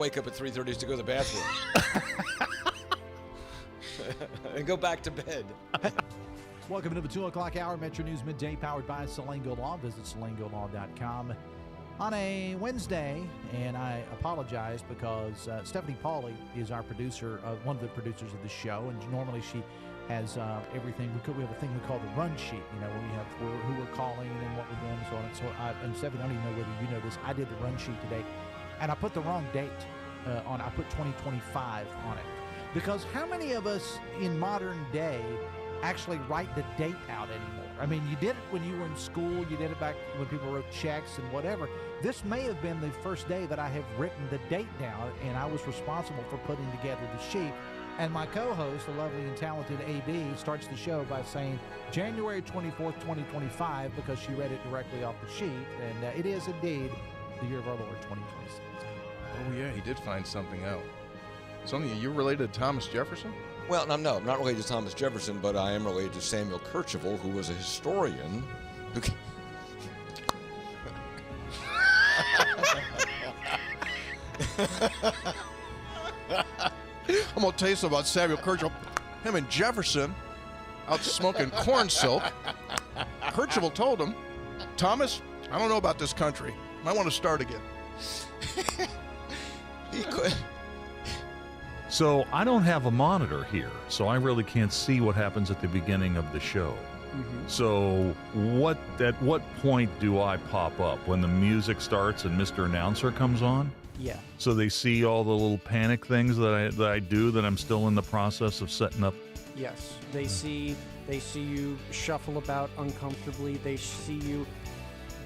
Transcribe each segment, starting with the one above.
Wake up at 3:30 to go to the bathroom. And go back to bed. Welcome to the 2 o'clock hour, Metro News Midday, powered by Salango Law. Visit salangolaw.com on a Wednesday, and I apologize because Stephanie Pauly is our producer, one of the producers of the show, and normally she has everything. We have a thing we call the run sheet, you know, when we have who we're calling and what we're doing and so on. And so, and Stephanie, I don't even know whether you know this, I did the run sheet today, and I put the wrong date on. I put 2025 on it. Because how many of us in modern day actually write the date out anymore? I mean, you did it when you were in school, you did it back when people wrote checks and whatever. This may have been the first day that I have written the date down, and I was responsible for putting together the sheet. And my co-host, the lovely and talented AB, starts the show by saying January 24th, 2025, because she read it directly off the sheet. And it is indeed the year of our Lord, 2026. Oh, yeah, he did find something out. Something, you're related to Thomas Jefferson? Well, no, I'm not related to Thomas Jefferson, but I am related to Samuel Kercheval, who was a historian. I'm going to tell you something about Samuel Kercheval. Him and Jefferson out smoking corn silk. Kercheval told him, Thomas, I don't know about this country. Might want to start again. He could. So I don't have a monitor here, so I really can't see what happens at the beginning of the show. Mm-hmm. So at what point do I pop up? When the music starts and Mr. Announcer comes on? Yeah. So they see all the little panic things that I do that I'm still in the process of setting up? Yes. They see you shuffle about uncomfortably. They see you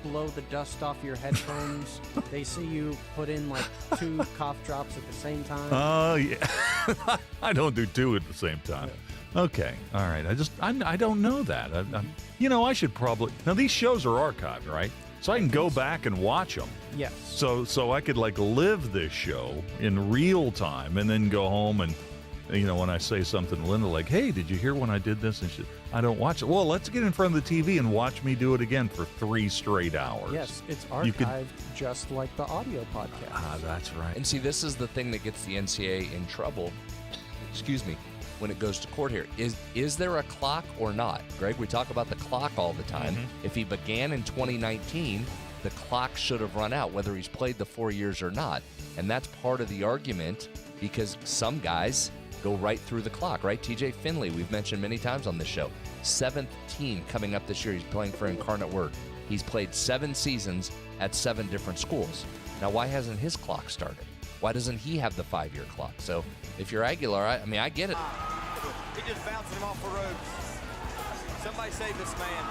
blow the dust off your headphones. They see you put in like 2 cough drops at the same time. Oh, yeah. I don't do 2 at the same time. Yeah. Okay. All right. I don't know that. I should probably. Now, these shows are archived, right? So I can go back and watch them. Yes. So I could like live this show in real time and then go home and, when I say something to Linda like, hey, did you hear when I did this? And I don't watch it. Well, let's get in front of the TV and watch me do it again for 3 straight hours. Yes, it's archived just like the audio podcast. Ah, that's right. And see, this is the thing that gets the NCAA in trouble, when it goes to court here. Is there a clock or not? Greg, we talk about the clock all the time. Mm-hmm. If he began in 2019, the clock should have run out, whether he's played the 4 years or not. And that's part of the argument, because some guys go right through the clock, right? TJ Finley, we've mentioned many times on this show. 7th team coming up this year. He's playing for Incarnate Word. He's played 7 seasons at 7 different schools. Now, why hasn't his clock started? Why doesn't he have the 5-year clock? So if you're Aguilar, I get it. He just bouncing him off the ropes. Somebody save this man.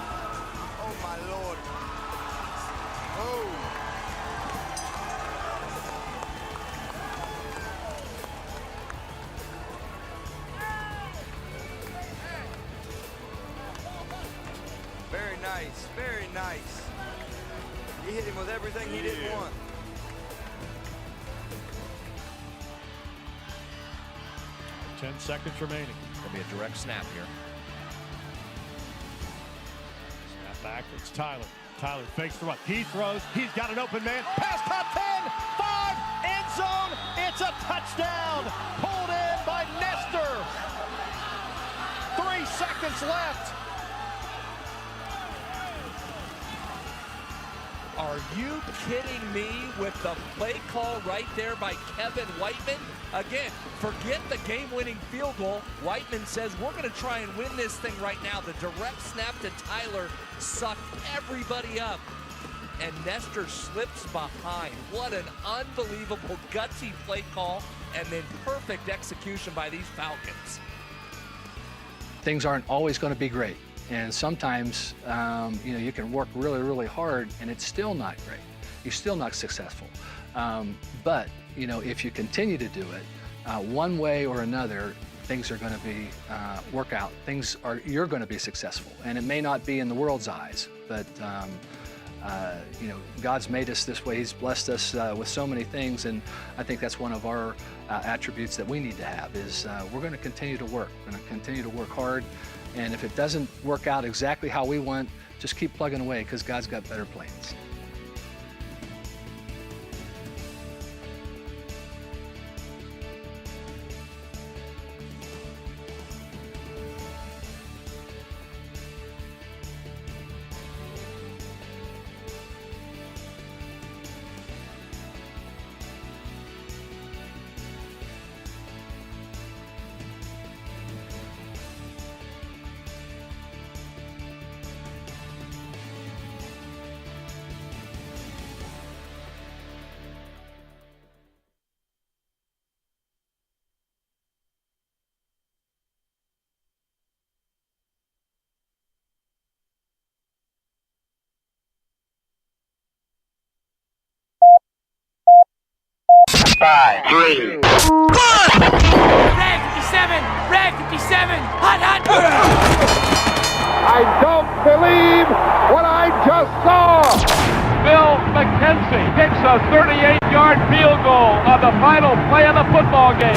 Oh, my Lord. Oh. Very nice, very nice. He hit him with everything he didn't want. Ten seconds remaining. It'll be a direct snap here. Snap back. It's Tyler. Tyler fakes the run. He throws. He's got an open man. Pass caught 10, 5, end zone. It's a touchdown. Pulled in by Nestor. 3 seconds left. Are you kidding me with the play call right there by Kevin Whiteman? Again, forget the game-winning field goal. Whiteman says, we're going to try and win this thing right now. The direct snap to Tyler sucked everybody up, and Nestor slips behind. What an unbelievable, gutsy play call, and then perfect execution by these Falcons. Things aren't always going to be great. And sometimes, you can work really, really hard and it's still not great. You're still not successful. But, if you continue to do it, one way or another, things are going to be work out. You're going to be successful. And it may not be in the world's eyes, but, God's made us this way. He's blessed us with so many things. And I think that's one of our attributes that we need to have is we're going to continue to work. We're going to continue to work hard. And if it doesn't work out exactly how we want, just keep plugging away because God's got better plans. 5, 3, 1. Rag 57! Rag 57! Hot, hot! I don't believe what I just saw! Bill McKenzie kicks a 38-yard field goal on the final play of the football game.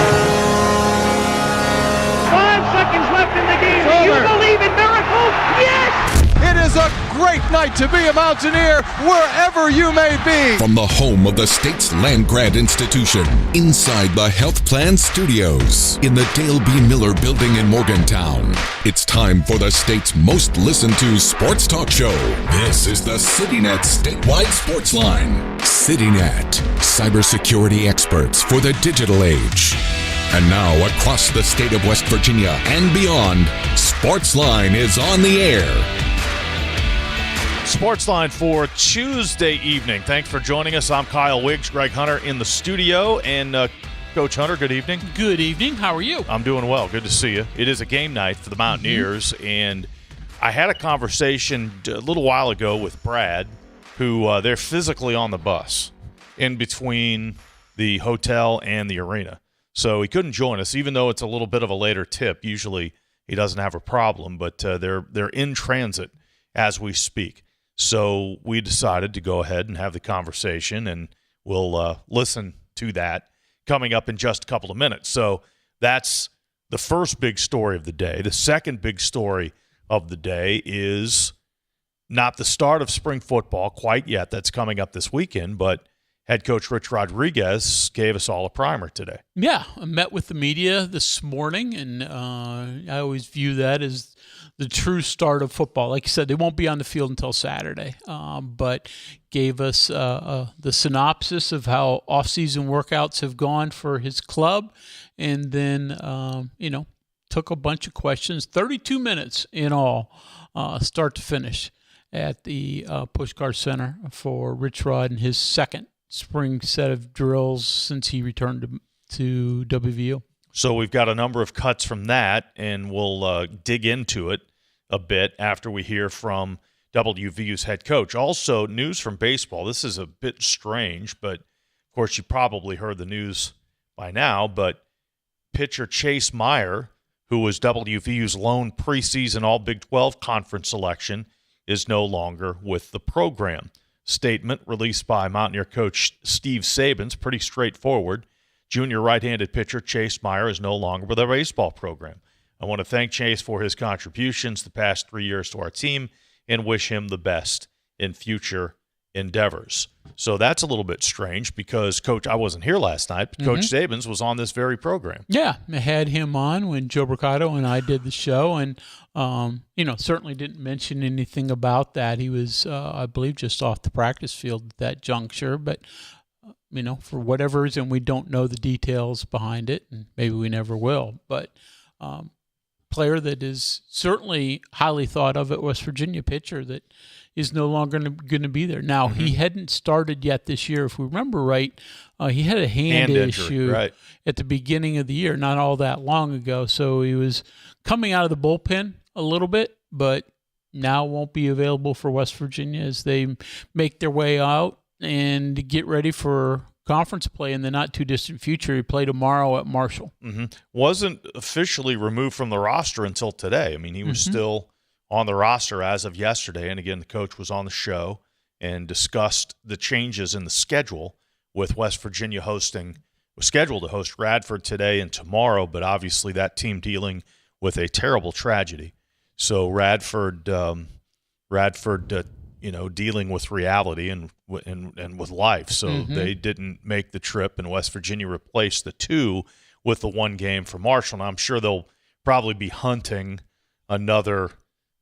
5 seconds left in the game. Do you believe in miracles? Yes! It is a great night to be a Mountaineer wherever you may be. From the home of the state's land-grant institution, inside the Health Plan Studios, in the Dale B. Miller Building in Morgantown, it's time for the state's most listened-to sports talk show. This is the CityNet Statewide Sportsline. CityNet, cybersecurity experts for the digital age. And now, across the state of West Virginia and beyond, Sportsline is on the air. Sportsline for Tuesday evening. Thanks for joining us. I'm Kyle Wiggs, Greg Hunter in the studio. And Coach Hunter, good evening. Good evening. How are you? I'm doing well. Good to see you. It is a game night for the Mountaineers. And I had a conversation a little while ago with Brad, who they're physically on the bus in between the hotel and the arena. So he couldn't join us, even though it's a little bit of a later tip. Usually he doesn't have a problem, but they're in transit as we speak. So we decided to go ahead and have the conversation, and we'll listen to that coming up in just a couple of minutes. So that's the first big story of the day. The second big story of the day is not the start of spring football quite yet. That's coming up this weekend, but head coach Rich Rodriguez gave us all a primer today. Yeah, I met with the media this morning, and I always view that as the true start of football. Like you said, they won't be on the field until Saturday, but gave us the synopsis of how off-season workouts have gone for his club, and then, took a bunch of questions, 32 minutes in all, start to finish at the Pushcart Center for Rich Rod and his second spring set of drills since he returned to WVU. So we've got a number of cuts from that, and we'll dig into it a bit after we hear from WVU's head coach. Also, news from baseball. This is a bit strange, but of course you probably heard the news by now, but pitcher Chase Meyer, who was WVU's lone preseason All-Big 12 conference selection, is no longer with the program. Statement released by Mountaineer coach Steve Sabins, pretty straightforward. Junior right-handed pitcher Chase Meyer is no longer with our baseball program. I want to thank Chase for his contributions the past 3 years to our team and wish him the best in future endeavors. So that's a little bit strange because, Coach, I wasn't here last night, but Coach Sabins was on this very program. Yeah, I had him on when Joe Bricado and I did the show, and, certainly didn't mention anything about that. He was, I believe, just off the practice field at that juncture, but for whatever reason, we don't know the details behind it, and maybe we never will. But player that is certainly highly thought of at West Virginia, pitcher that is no longer going to be there. Now, he hadn't started yet this year. If we remember right, he had a hand issue at the beginning of the year, not all that long ago. So he was coming out of the bullpen a little bit, but now won't be available for West Virginia as they make their way out and get ready for conference play in the not-too-distant future. He play tomorrow at Marshall. Wasn't officially removed from the roster until today. I mean, he was still on the roster as of yesterday. And, again, the coach was on the show and discussed the changes in the schedule with West Virginia was scheduled to host Radford today and tomorrow, but obviously that team dealing with a terrible tragedy. So Radford dealing with reality and with life. So they didn't make the trip, and West Virginia replaced the two with the one game for Marshall. And I'm sure they'll probably be hunting another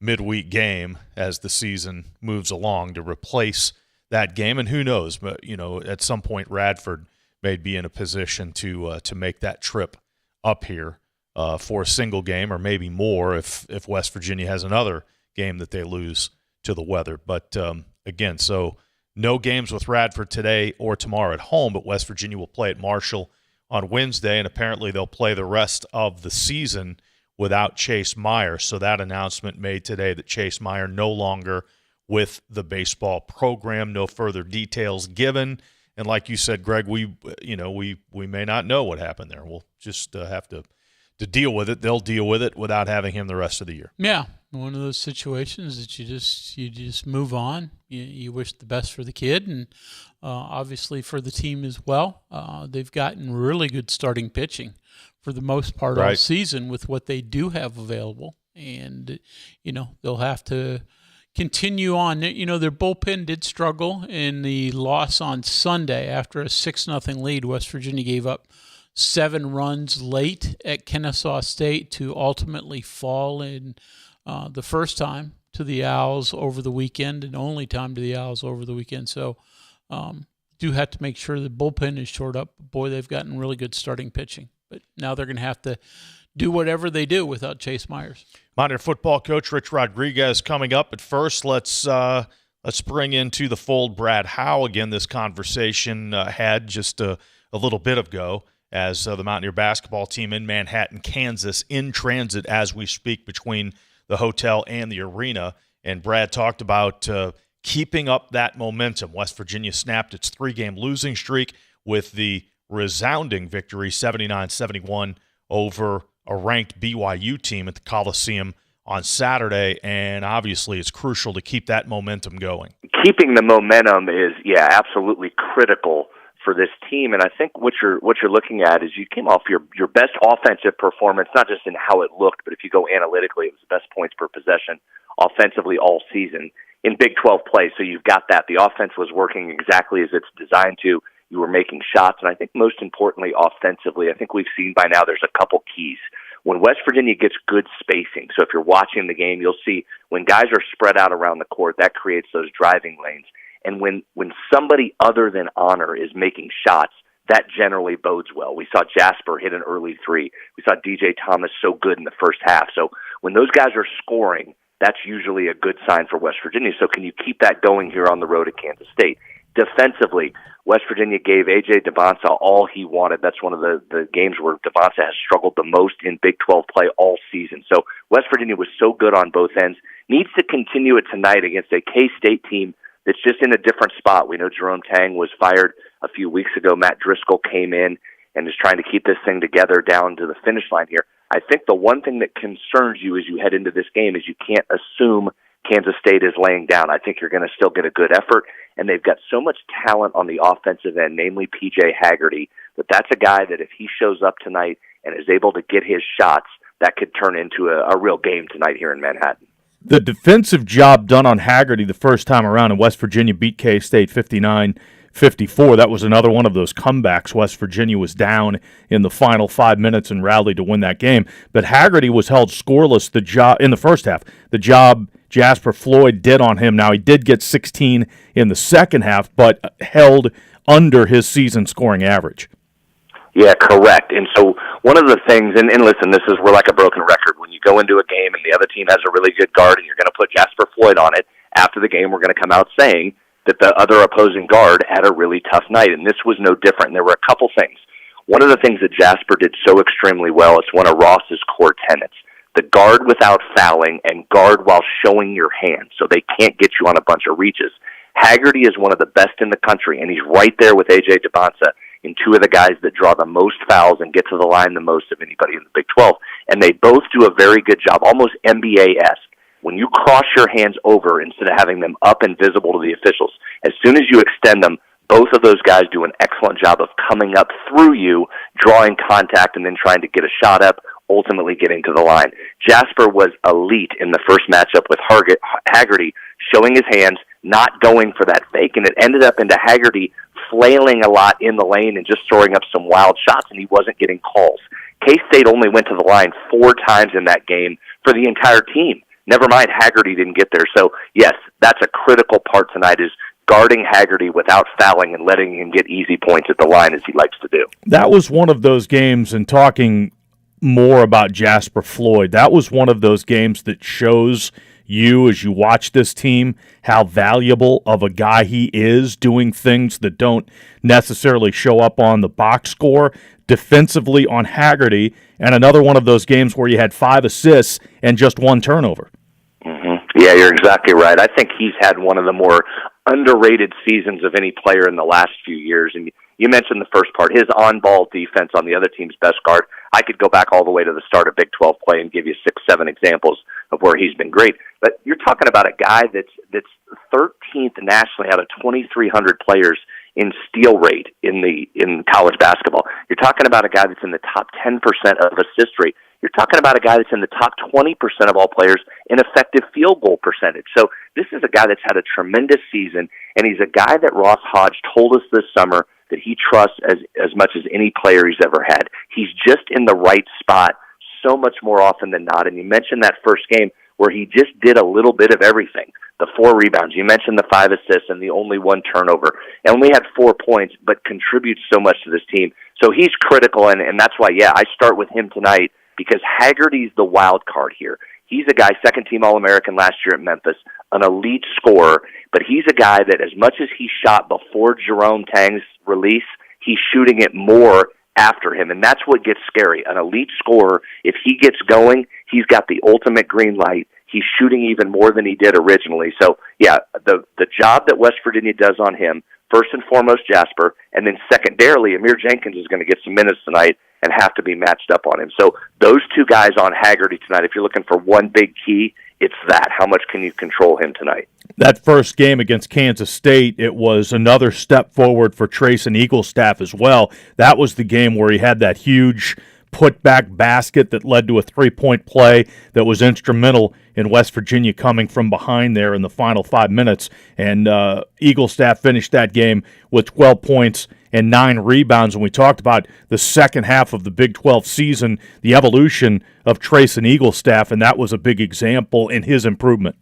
midweek game as the season moves along to replace that game. And who knows, but at some point Radford may be in a position to make that trip up here for a single game, or maybe more if West Virginia has another game that they lose to the weather. But again, so no games with Radford today or tomorrow at home, but West Virginia will play at Marshall on Wednesday, and apparently they'll play the rest of the season without Chase Meyer. So that announcement made today that Chase Meyer no longer with the baseball program. No further details given And like you said, Greg, we may not know what happened there. We'll just have to deal with it. They'll deal with it without having him the rest of the year. Yeah, one of those situations that you just move on. You wish the best for the kid, and obviously for the team as well. They've gotten really good starting pitching for the most part all season with what they do have available, and they'll have to continue on. Their bullpen did struggle in the loss on Sunday after a 6-0 lead. West Virginia gave up 7 runs late at Kennesaw State to ultimately fall in the first time to the Owls over the weekend and only time to the Owls over the weekend. So do have to make sure the bullpen is shored up. Boy, they've gotten really good starting pitching. But now they're going to have to do whatever they do without Chase Myers. Mountaineer football coach Rich Rodriguez coming up. But first, let's bring into the fold Brad Howe again. This conversation had just a little bit ago as the Mountaineer basketball team in Manhattan, Kansas, in transit as we speak between the hotel and the arena. And Brad talked about keeping up that momentum. West Virginia snapped its 3-game losing streak with the resounding victory, 79-71, over a ranked BYU team at the Coliseum on Saturday, and obviously it's crucial to keep that momentum going. Keeping the momentum is, absolutely critical for this team, and I think what you're looking at is you came off your best offensive performance, not just in how it looked, but if you go analytically, it was the best points per possession offensively all season in Big 12 play, so you've got that. The offense was working exactly as it's designed to. You were making shots, and I think most importantly, offensively, I think we've seen by now there's a couple keys. When West Virginia gets good spacing, so if you're watching the game, you'll see when guys are spread out around the court, that creates those driving lanes. And when somebody other than Honor is making shots, that generally bodes well. We saw Jasper hit an early 3. We saw DJ Thomas so good in the first half. So when those guys are scoring, that's usually a good sign for West Virginia. So can you keep that going here on the road at Kansas State? Defensively, West Virginia gave A.J. Devonsa all he wanted. That's one of the games where Devonsa has struggled the most in Big 12 play all season. So West Virginia was so good on both ends. Needs to continue it tonight against a K-State team that's just in a different spot. We know Jerome Tang was fired a few weeks ago. Matt Driscoll came in and is trying to keep this thing together down to the finish line here. I think the one thing that concerns you as you head into this game is you can't assume Kansas State is laying down. I think you're going to still get a good effort, and they've got so much talent on the offensive end, namely P.J. Haggerty, that's a guy that if he shows up tonight and is able to get his shots, that could turn into a real game tonight here in Manhattan. The defensive job done on Haggerty the first time around, and West Virginia beat K-State 59-54. That was another one of those comebacks. West Virginia was down in the final 5 minutes and rallied to win that game. But Haggerty was held scoreless in the first half. The job Jasper Floyd did on him. Now, he did get 16 in the second half, but held under his season scoring average. Yeah, correct. And so one of the things, and listen, we're like a broken record. When you go into a game and the other team has a really good guard and you're going to put Jasper Floyd on it, after the game we're going to come out saying that the other opposing guard had a really tough night, and this was no different. And there were a couple things. One of the things that Jasper did so extremely well, it's one of Ross's core tenets. The guard without fouling and guard while showing your hand so they can't get you on a bunch of reaches. Haggerty is one of the best in the country, and he's right there with A.J. Devonsa in two of the guys that draw the most fouls and get to the line the most of anybody in the Big 12. And they both do a very good job, almost NBA-esque. When you cross your hands over instead of having them up and visible to the officials, as soon as you extend them, both of those guys do an excellent job of coming up through you, drawing contact, and then trying to get a shot up, ultimately getting to the line. Jasper was elite in the first matchup with Haggerty, showing his hands, not going for that fake, and it ended up into Haggerty flailing a lot in the lane and just throwing up some wild shots, and he wasn't getting calls. K-State only went to the line 4 times in that game for the entire team. Never mind, Haggerty didn't get there. So, yes, that's a critical part tonight is guarding Haggerty without fouling and letting him get easy points at the line as he likes to do. That was one of those games, and talking more about Jasper Floyd, that was one of those games that shows you, as you watch this team, how valuable of a guy he is, doing things that don't necessarily show up on the box score. Defensively on Haggerty, and another one of those games where you had 5 assists and just 1 turnover. Mm-hmm. Yeah, you're exactly right. I think he's had one of the more underrated seasons of any player in the last few years. And you mentioned the first part, his on-ball defense on the other team's best guard. I could go back all the way to the start of Big 12 play and give you 6, 7 examples of where he's been great. But you're talking about a guy that's 13th nationally out of 2,300 players in steal rate in college basketball. You're talking about a guy that's in the top 10% of assist rate. You're talking about a guy that's in the top 20% of all players in effective field goal percentage. So this is a guy that's had a tremendous season, and he's a guy that Ross Hodge told us this summer that he trusts as much as any player he's ever had. He's just in the right spot so much more often than not. And you mentioned that first game where he just did a little bit of everything. The 4 rebounds, you mentioned the 5 assists and the only 1 turnover, and only had 4 points, but contributes so much to this team. So he's critical, and that's why, I start with him tonight because Haggerty's the wild card here. He's a guy, second-team All-American last year at Memphis, an elite scorer, but he's a guy that as much as he shot before Jerome Tang's release, he's shooting it more after him, and that's what gets scary. An elite scorer, if he gets going, he's got the ultimate green light. He's shooting even more than he did originally. So, the job that West Virginia does on him, first and foremost Jasper, and then secondarily, Amir Jenkins is going to get some minutes tonight and have to be matched up on him. So those 2 guys on Haggerty tonight, if you're looking for one big key, it's that. How much can you control him tonight? That first game against Kansas State, it was another step forward for Trace and Eaglestaff as well. That was the game where he had that huge put-back basket that led to a 3-point play that was instrumental in West Virginia coming from behind there in the final 5 minutes. And Eaglestaff finished that game with 12 points and 9 rebounds. And we talked about the second half of the Big 12 season, the evolution of Trace and Eaglestaff, and that was a big example in his improvement.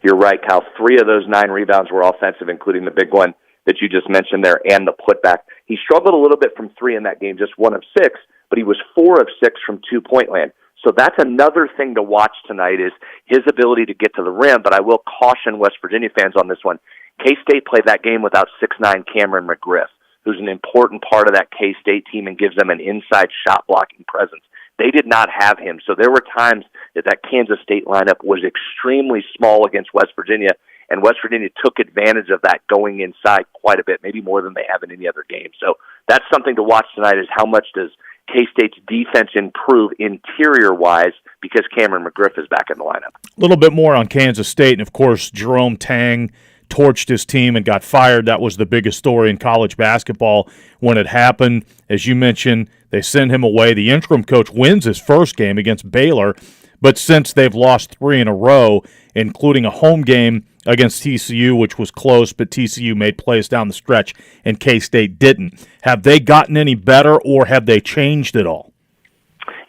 You're right, Kyle. 3 of those 9 rebounds were offensive, including the big one that you just mentioned there and the putback. He struggled a little bit from 3 in that game, just 1 of 6, but he was 4 of 6 from 2-point land. So that's another thing to watch tonight is his ability to get to the rim, but I will caution West Virginia fans on this one. K-State played that game without 6'9" Cameron McGriff, who's an important part of that K-State team and gives them an inside shot-blocking presence. They did not have him, so there were times that Kansas State lineup was extremely small against West Virginia, and West Virginia took advantage of that going inside quite a bit, maybe more than they have in any other game. So that's something to watch tonight is how much does K-State's defense improve interior-wise because Cameron McGriff is back in the lineup. A little bit more on Kansas State, and of course Jerome Tang torched his team and got fired. That was the biggest story in college basketball when it happened. As you mentioned, they send him away. The interim coach wins his first game against Baylor, but since they've lost 3 in a row, including a home game against TCU, which was close, but TCU made plays down the stretch, and K-State didn't. Have they gotten any better, or have they changed at all?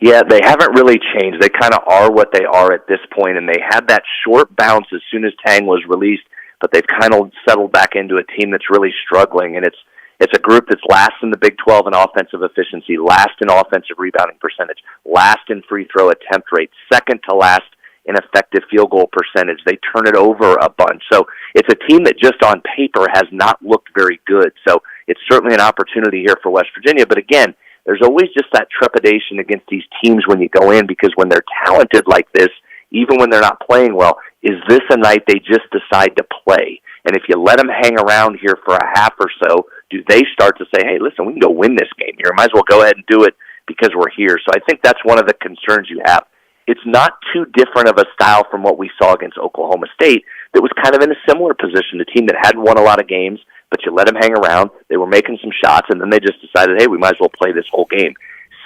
Yeah, they haven't really changed. They kind of are what they are at this point, and they had that short bounce as soon as Tang was released, but they've kind of settled back into a team that's really struggling, and it's a group that's last in the Big 12 in offensive efficiency, last in offensive rebounding percentage, last in free throw attempt rate, second to last in effective field goal percentage. They turn it over a bunch. So it's a team that just on paper has not looked very good. So it's certainly an opportunity here for West Virginia. But again, there's always just that trepidation against these teams when you go in, because when they're talented like this, even when they're not playing well, is this a night they just decide to play? And if you let them hang around here for a half or so, do they start to say, hey, listen, we can go win this game here. Might as well go ahead and do it because we're here. So I think that's one of the concerns you have. It's not too different of a style from what we saw against Oklahoma State that was kind of in a similar position, a team that hadn't won a lot of games, but you let them hang around. They were making some shots, and then they just decided, hey, we might as well play this whole game.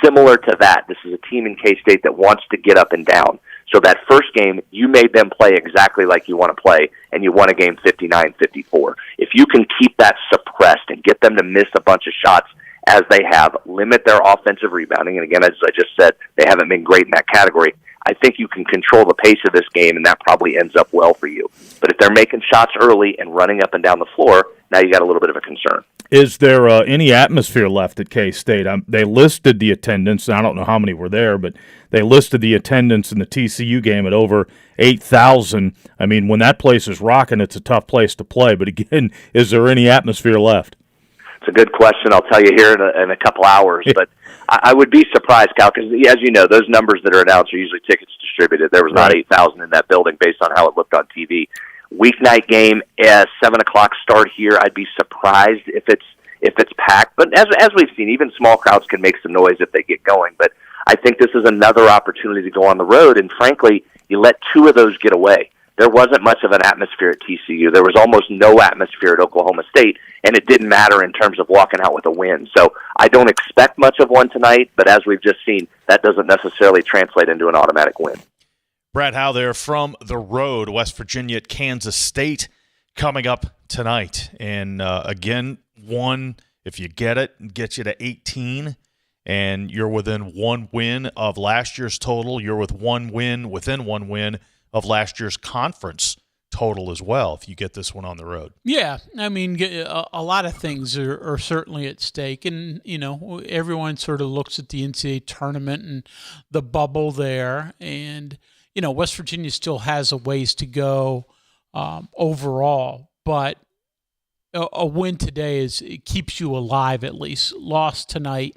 Similar to that, this is a team in K-State that wants to get up and down. So that first game, you made them play exactly like you want to play, and you won a game 59-54. If you can keep that suppressed and get them to miss a bunch of shots as they have, limit their offensive rebounding, and again, as I just said, they haven't been great in that category, I think you can control the pace of this game, and that probably ends up well for you. But if they're making shots early and running up and down the floor, now you got a little bit of a concern. Is there any atmosphere left at K-State? They listed the attendance. I don't know how many were there, but they listed the attendance in the TCU game at over 8,000. I mean, when that place is rocking, it's a tough place to play. But again, is there any atmosphere left? It's a good question. I'll tell you here in a couple hours. But I would be surprised, Cal, because as you know, those numbers that are announced are usually tickets distributed. There was not 8,000 in that building based on how it looked on TV. weeknight game, 7:00 start here. I'd be surprised if it's packed. But as we've seen, even small crowds can make some noise if they get going. But I think this is another opportunity to go on the road, and frankly, you let two of those get away. There wasn't much of an atmosphere at TCU. There was almost no atmosphere at Oklahoma State, and it didn't matter in terms of walking out with a win. So I don't expect much of one tonight, but as we've just seen, that doesn't necessarily translate into an automatic win. Brad Howe there from the road, West Virginia at Kansas State coming up tonight. And again, one, if you get it, gets you to 18, and you're within one win of last year's total. You're within one win of last year's conference total as well, if you get this one on the road. Yeah, I mean, a lot of things are certainly at stake. And, you know, everyone sort of looks at the NCAA tournament and the bubble there. And, you know, West Virginia still has a ways to go overall. But a win today it keeps you alive at least. Loss tonight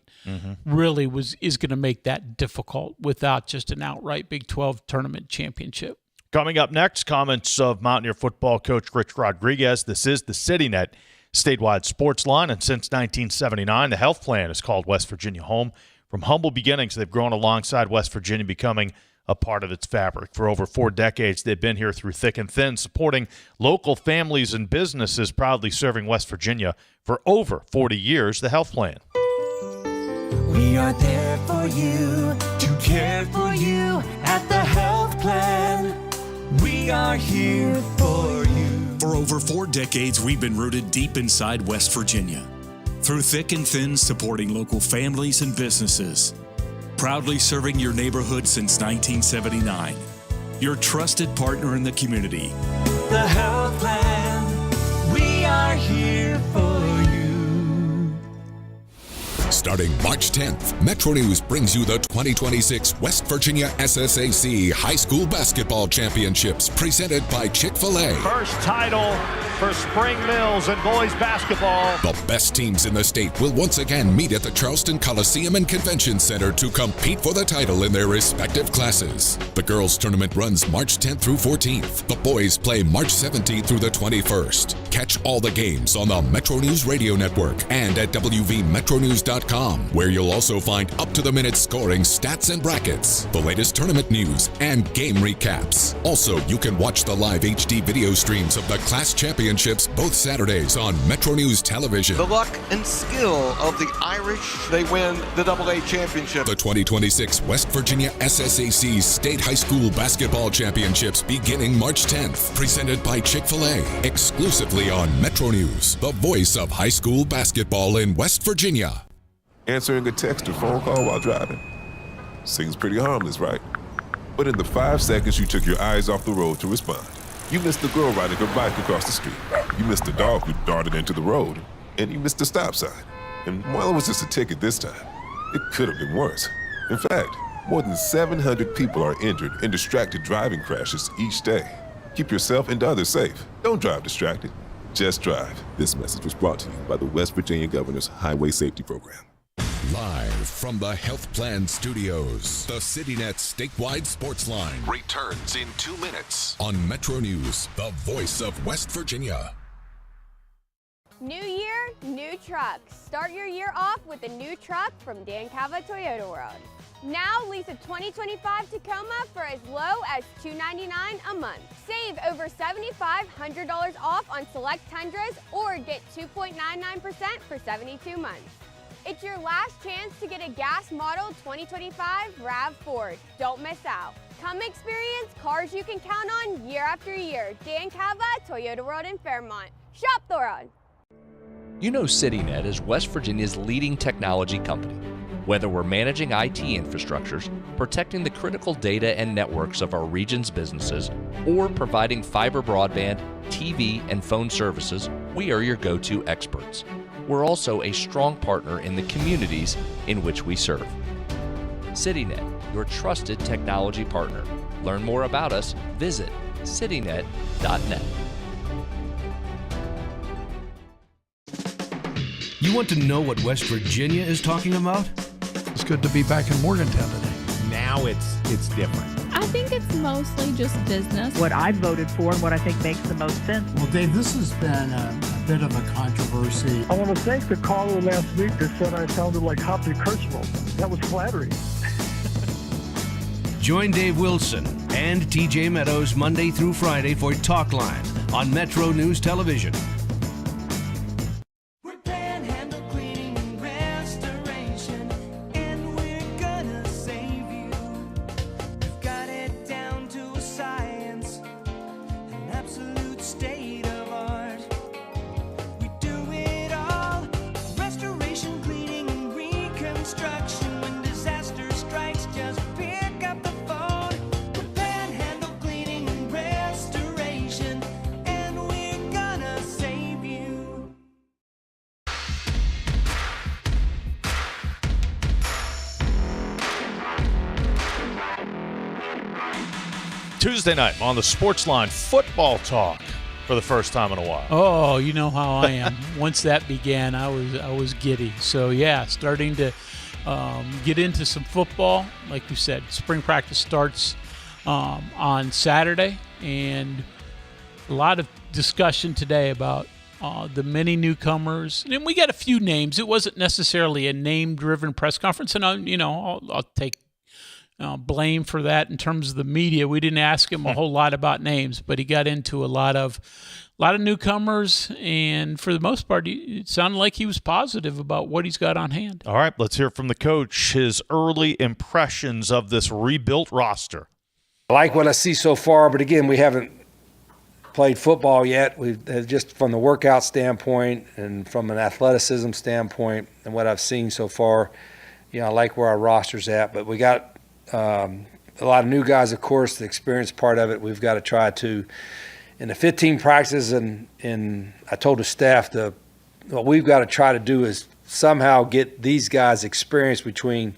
really is going to make that difficult without just an outright Big 12 tournament championship. Coming up next, comments of Mountaineer football coach Rich Rodriguez. This is the CityNet statewide sports line, and since 1979, the health plan has called West Virginia home. From humble beginnings, they've grown alongside West Virginia, becoming a part of its fabric. For over 4 decades, they've been here through thick and thin, supporting local families and businesses, proudly serving West Virginia for over 40 years. The health plan. We are there for you, to care for you at the health plan. We are here for you. For over 4 decades, we've been rooted deep inside West Virginia. Through thick and thin, supporting local families and businesses. Proudly serving your neighborhood since 1979. Your trusted partner in the community. The health plan. We are here for you. Starting March 10th, Metro News brings you the 2026 West Virginia SSAC High School Basketball Championships presented by Chick-fil-A. First title for Spring Mills and boys basketball. The best teams in the state will once again meet at the Charleston Coliseum and Convention Center to compete for the title in their respective classes. The girls' tournament runs March 10th through 14th. The boys play March 17th through the 21st. Catch all the games on the Metro News Radio Network and at WVMetronews.com, where you'll also find up-to-the-minute scoring, stats, and brackets, the latest tournament news, and game recaps. Also, you can watch the live HD video streams of the class championships both Saturdays on Metro News Television. The luck and skill of the Irish, they win the AA championship. The 2026 West Virginia SSAC State High School Basketball Championships beginning March 10th, presented by Chick-fil-A, exclusively on Metro News, the voice of high school basketball in West Virginia. Answering a text or phone call while driving. Seems pretty harmless, right? But in the 5 seconds you took your eyes off the road to respond, you missed the girl riding her bike across the street. You missed the dog who darted into the road. And you missed the stop sign. And while it was just a ticket this time, it could have been worse. In fact, more than 700 people are injured in distracted driving crashes each day. Keep yourself and others safe. Don't drive distracted. Just drive. This message was brought to you by the West Virginia Governor's Highway Safety Program. Live from the Health Plan Studios, the CityNet statewide sports line returns in 2 minutes on Metro News, the voice of West Virginia. New year, new trucks. Start your year off with a new truck from Dan Calva Toyota World. Now lease a 2025 Tacoma for as low as $299 a month. Save over $7,500 off on select Tundras or get 2.99% for 72 months. It's your last chance to get a gas model 2025 RAV4. Don't miss out. Come experience cars you can count on year after year. Dan Calva, Toyota World in Fairmont. Shop the road. You know CityNet is West Virginia's leading technology company. Whether we're managing IT infrastructures, protecting the critical data and networks of our region's businesses, or providing fiber broadband, TV, and phone services, we are your go-to experts. We're also a strong partner in the communities in which we serve. CityNet, your trusted technology partner. Learn more about us, visit citynet.net. You want to know what West Virginia is talking about? It's good to be back in Morgantown today. Now it's different. I think it's mostly just business. What I voted for and what I think makes the most sense. Well, Dave, this has been a bit of a controversy. I want to thank the caller last week that said I sounded like Hoppy Kercheval. That was flattering. Join Dave Wilson and TJ Meadows Monday through Friday for Talk Line on Metro News Television. Tuesday night on the Sportsline, football talk for the first time in a while. Oh, you know how I am. Once that began, I was giddy. So yeah, starting to get into some football. Like you said, spring practice starts on Saturday, and a lot of discussion today about the many newcomers. And we got a few names. It wasn't necessarily a name-driven press conference, and I'll take blame for that in terms of the media. We didn't ask him a whole lot about names, but he got into a lot of newcomers, and for the most part, it sounded like he was positive about what he's got on hand. All right, let's hear from the coach, his early impressions of this rebuilt roster. I like what I see so far, but again, we haven't played football yet. We've just from the workout standpoint and from an athleticism standpoint and what I've seen so far, I like where our roster's at, but we got a lot of new guys, of course. The experience part of it, we've got to try to, in the 15 practices, and I told the staff what we've got to try to do is somehow get these guys experience between,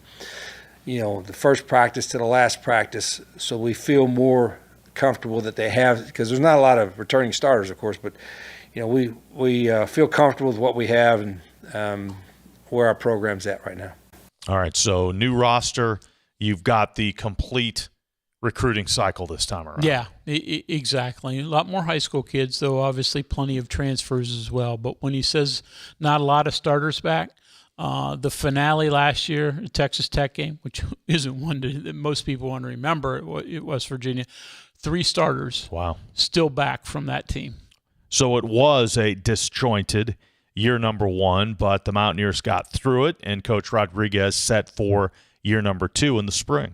the first practice to the last practice, so we feel more comfortable that they have, because there's not a lot of returning starters, of course, but we feel comfortable with what we have and where our program's at right now. All right, so new roster. You've got the complete recruiting cycle this time around. Yeah, exactly. A lot more high school kids, though obviously plenty of transfers as well. But when he says not a lot of starters back, the finale last year, the Texas Tech game, which isn't one that most people want to remember at West Virginia, 3 starters still back from that team. So it was a disjointed year number 1, but the Mountaineers got through it, and Coach Rodriguez set for year number 2 in the spring.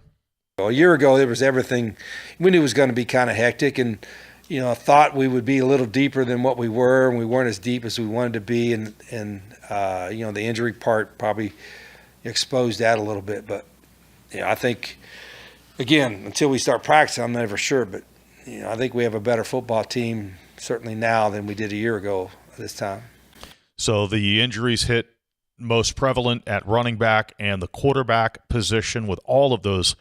A year ago, there was everything. We knew it was going to be kind of hectic, and I thought we would be a little deeper than what we were, and we weren't as deep as we wanted to be, and the injury part probably exposed that a little bit. But I think, again, until we start practicing, I'm never sure. But I think we have a better football team certainly now than we did a year ago at this time. So the injuries hit most prevalent at running back and the quarterback position, with all of those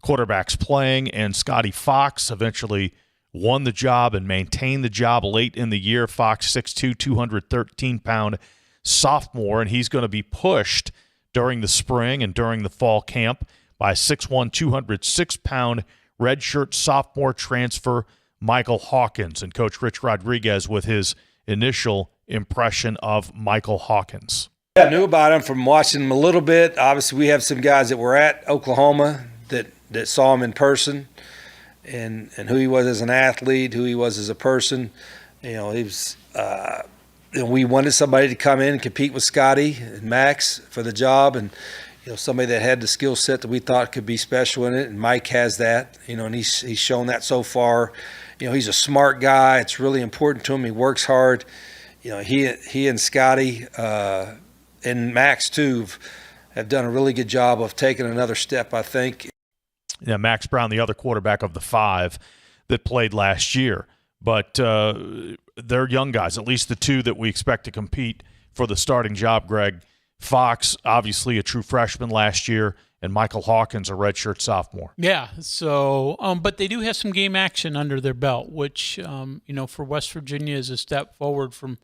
quarterbacks playing, and Scotty Fox eventually won the job and maintained the job late in the year. Fox, 6'2", 213-pound sophomore, and he's going to be pushed during the spring and during the fall camp by 6'1", 206-pound redshirt sophomore transfer Michael Hawkins. And Coach Rich Rodriguez with his initial impression of Michael Hawkins. I knew about him from watching him a little bit. Obviously, we have some guys that were at Oklahoma that saw him in person, and who he was as an athlete, who he was as a person. He was. We wanted somebody to come in and compete with Scotty and Max for the job, and somebody that had the skill set that we thought could be special in it. And Mike has that, and he's shown that so far. He's a smart guy. It's really important to him. He works hard. He and Scotty. And Max, too, have done a really good job of taking another step, I think. Yeah, Max Brown, the other quarterback of the 5 that played last year. But they're young guys, at least the 2 that we expect to compete for the starting job, Greg. Fox, obviously a true freshman last year, and Michael Hawkins, a redshirt sophomore. Yeah, so but they do have some game action under their belt, which, for West Virginia is a step forward from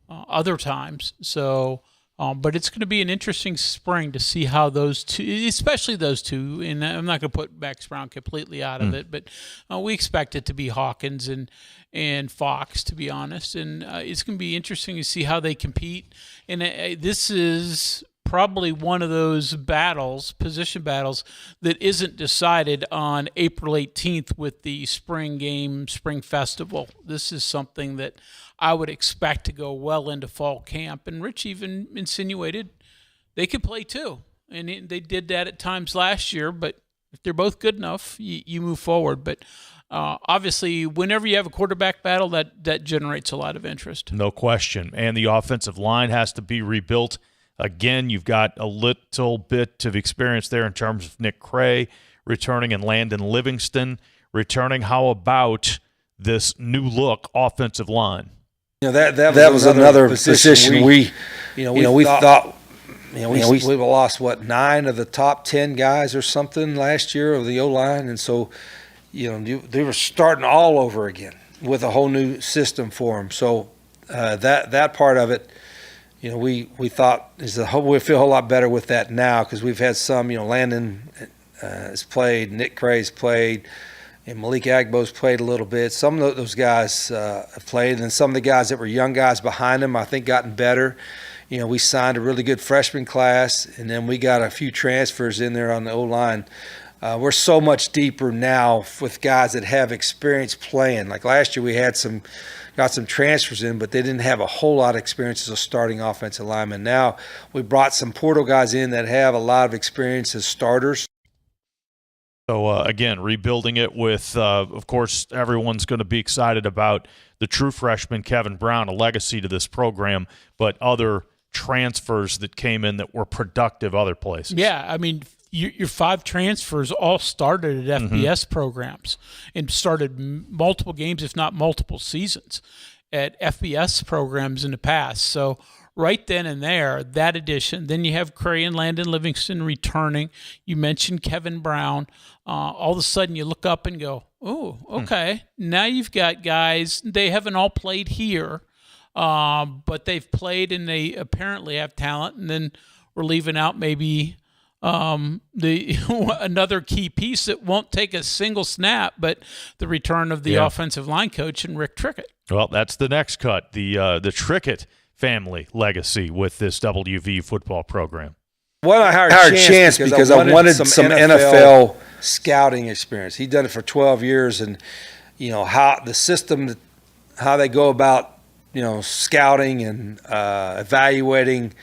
other times. So But it's going to be an interesting spring to see how those two, especially those two, and I'm not going to put Max Brown completely out of it, but we expect it to be Hawkins and Fox, to be honest. And it's going to be interesting to see how they compete. And this is probably one of those position battles, that isn't decided on April 18th with the spring festival. This is something that I would expect to go well into fall camp. And Rich even insinuated they could play too. And they did that at times last year, but if they're both good enough, you move forward. But obviously, whenever you have a quarterback battle, that generates a lot of interest. No question. And the offensive line has to be rebuilt. Again, you've got a little bit of experience there in terms of Nick Cray returning and Landon Livingston returning. How about this new look offensive line? That was another position we thought we lost 9 of the top 10 guys or something last year of the O-line, and so they were starting all over again with a whole new system for them. So that part of it, we thought we feel a whole lot better with that now, because we've had some, Landon has played, Nick Cray's played, and Malik Agbo's played a little bit. Some of those guys have played, and some of the guys that were young guys behind them, I think, gotten better. We signed a really good freshman class, and then we got a few transfers in there on the O-line. We're so much deeper now with guys that have experience playing. Like last year, we had got some transfers in, but they didn't have a whole lot of experience as a starting offensive lineman. Now we brought some portal guys in that have a lot of experience as starters. So, again, rebuilding it with, of course, everyone's going to be excited about the true freshman Kevin Brown, a legacy to this program, but other transfers that came in that were productive other places. Yeah, I mean, your 5 transfers all started at FBS programs and started multiple games, if not multiple seasons, at FBS programs in the past. So right then and there, that addition. Then you have Cray and Landon Livingston returning. You mentioned Kevin Brown. All of a sudden you look up and go, oh, okay. Now you've got guys, they haven't all played here, but they've played and they apparently have talent. And then we're leaving out maybe another key piece that won't take a single snap, but the return of the offensive line coach and Rick Trickett. Well, that's the next cut, the Trickett family legacy with this WVU football program. Well, I hired Chance because I wanted some NFL scouting experience. He'd done it for 12 years, and how the system, how they go about scouting and evaluating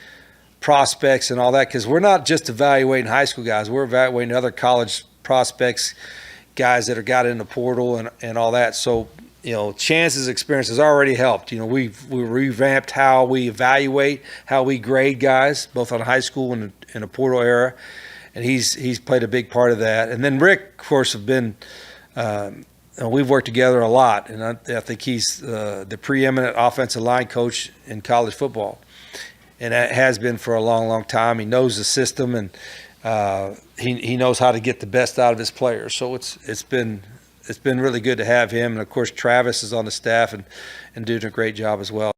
prospects and all that, because we're not just evaluating high school guys, we're evaluating other college prospects, guys that are got in the portal and all that. So Chance's experience has already helped. We revamped how we evaluate, how we grade guys, both on high school and in a portal era, and he's played a big part of that. And then Rick, of course, have been we've worked together a lot, and I think he's the preeminent offensive line coach in college football, and that has been for a long, long time. He knows the system, and he knows how to get the best out of his players. So it's been really good to have him. And, of course, Travis is on the staff and doing a great job as well.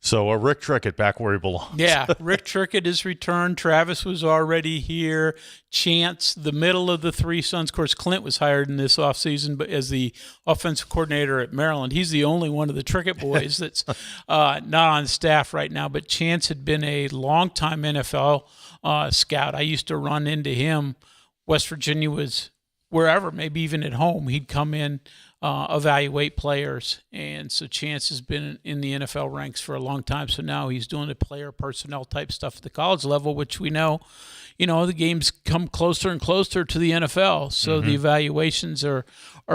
So Rick Trickett back where he belongs. Yeah, Rick Trickett is returned. Travis was already here. Chance, the middle of the 3 sons. Of course, Clint was hired in this offseason, but as the offensive coordinator at Maryland, he's the only one of the Trickett boys that's not on staff right now. But Chance had been a longtime NFL scout. I used to run into him. West Virginia was wherever, maybe even at home, he'd come in, evaluate players. And so Chance has been in the NFL ranks for a long time. So now he's doing the player personnel type stuff at the college level, which we know, the games come closer and closer to the NFL. So the evaluations are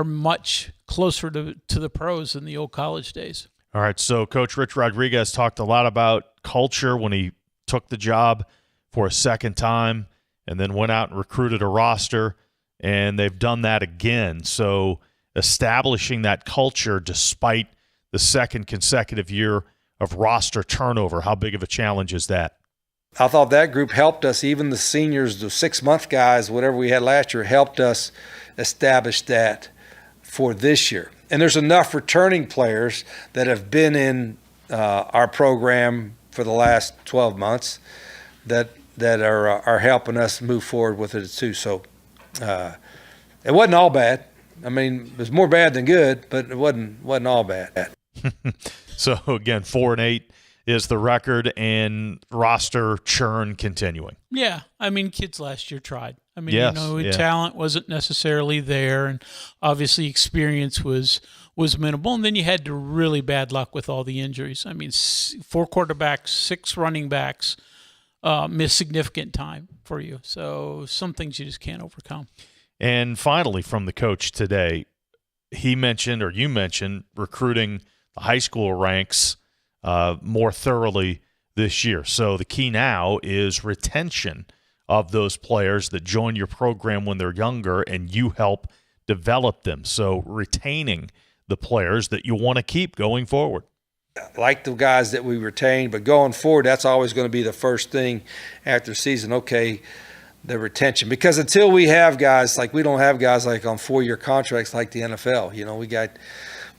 much closer to the pros than the old college days. All right. So Coach Rich Rodriguez talked a lot about culture when he took the job for a second time and then went out and recruited a roster. And they've done that again. So establishing that culture despite the second consecutive year of roster turnover, how big of a challenge is that? I thought that group helped us. Even the seniors, the 6-month guys, whatever we had last year, helped us establish that for this year. And there's enough returning players that have been in our program for the last 12 months that are helping us move forward with it too. So it wasn't all bad. I mean, it was more bad than good, but it wasn't all bad. So again, 4-8 is the record, and roster churn continuing. Yeah, I mean, kids last year tried. I mean, Yes, talent wasn't necessarily there, and obviously experience was minimal. And then you had really bad luck with all the injuries. I mean, 4 quarterbacks, 6 running backs missed significant time for you. So some things you just can't overcome. And finally, from the coach today, you mentioned recruiting the high school ranks more thoroughly this year. So the key now is retention of those players that join your program when they're younger, and you help develop them. So retaining the players that you want to keep going forward. Like the guys that we retained, but going forward, that's always going to be the first thing after season. Okay, the retention, because until we have guys we don't have guys like on 4-year contracts like the NFL. You know, we got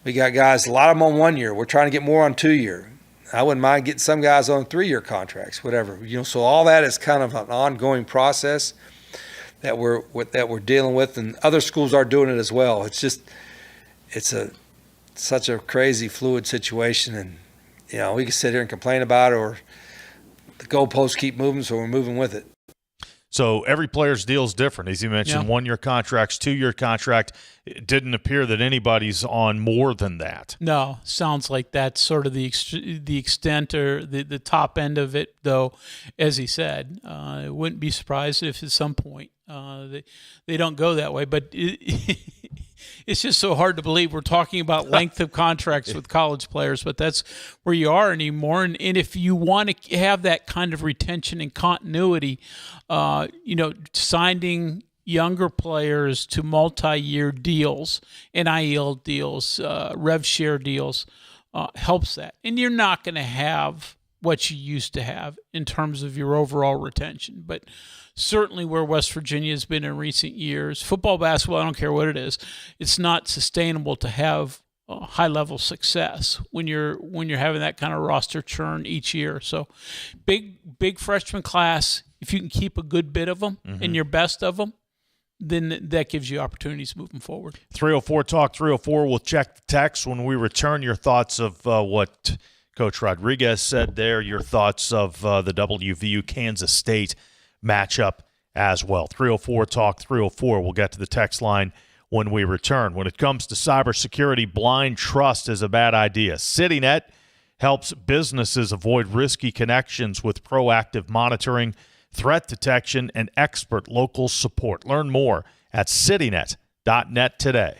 guys, a lot of them on 1 year. We're trying to get more on 2-year. I wouldn't mind getting some guys on 3-year contracts, whatever. You know, so all that is kind of an ongoing process that we're dealing with, and other schools are doing it as well. It's just such a crazy fluid situation, and you know, we can sit here and complain about it, or the goalposts keep moving, so we're moving with it. So every player's deal is different. As you mentioned, 1-year contracts, 2-year contract. It didn't appear that anybody's on more than that. No, sounds like that's sort of the extent or the top end of it, though, as he said. I wouldn't be surprised if at some point they don't go that way. But it's just so hard to believe we're talking about length of contracts with college players, but that's where you are anymore. And if you want to have that kind of retention and continuity, signing younger players to multi-year deals, NIL deals, rev share deals, helps that. And you're not going to have what you used to have in terms of your overall retention. But certainly where West Virginia has been in recent years, football, basketball, I don't care what it is, it's not sustainable to have high-level success when you're having that kind of roster churn each year. So big freshman class, if you can keep a good bit of them and your best of them, then that gives you opportunities moving forward. 304 Talk 304. We'll check the text when we return. Your thoughts of what Coach Rodriguez said there, your thoughts of the WVU Kansas State matchup as well. 304 Talk 304. We'll get to the text line when we return. When it comes to cybersecurity, blind trust is a bad idea. CityNet helps businesses avoid risky connections with proactive monitoring, threat detection, and expert local support. Learn more at citynet.net today.